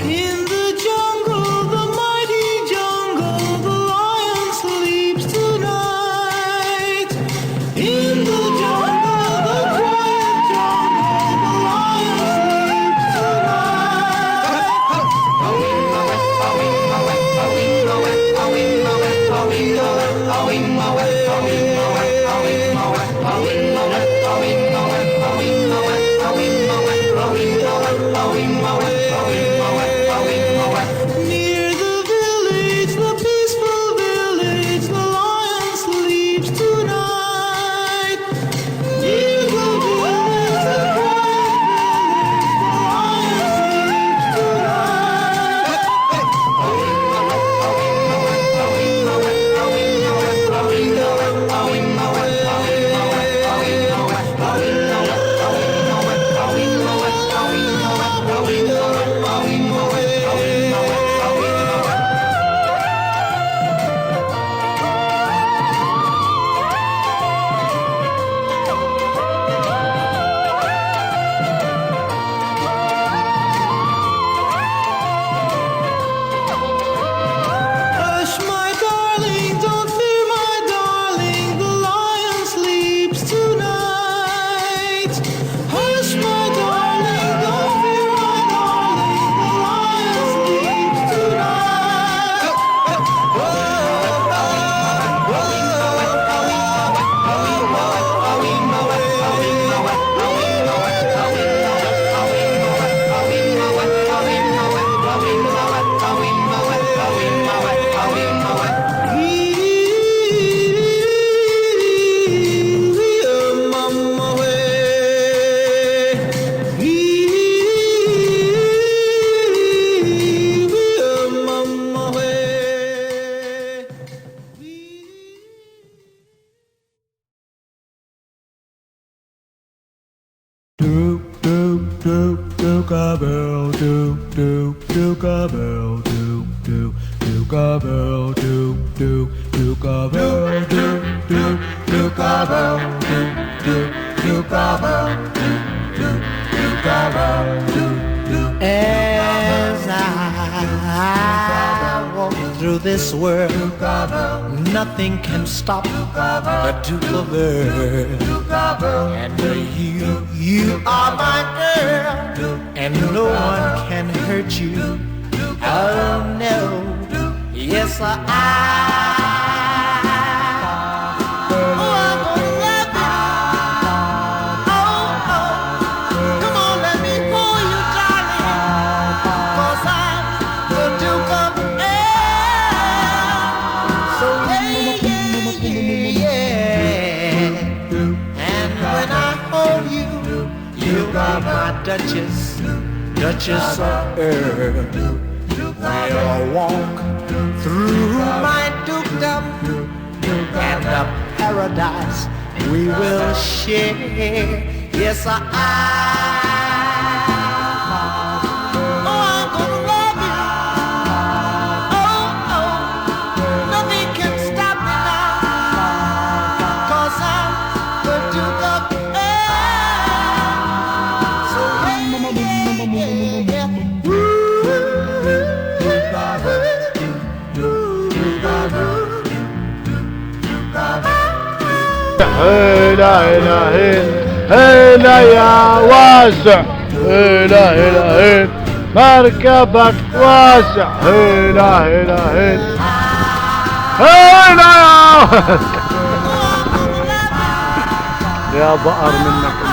In the jungle, the mighty jungle, the lion sleeps tonight. In the jungle, the quiet jungle, the lion sleeps Near the village, the peaceful village, the lion sleeps tonight. Near the village, the quiet village, the lion sleeps Hush, my darling, don't fear, my darling, the lion sleeps tonight. Hush, my darling, don't fear, my darling, the lion sleeps tonight. Bell, do bell, do bell, do bell, as I walk through this world, nothing can stop the Duke of Earl. And you are my girl, and no one can hurt you. Oh no, yes Duchess of Earl. We'll walk through my dukedom, and the paradise we will share. Yes, I'm gonna love you. Oh, oh, nothing can stop me now, 'cause I'm the Duke of هلا هلا هلا يا واسع، هلا هلا هلا مركبك واسع، هلا هلا هلا هلا يا بقر منك.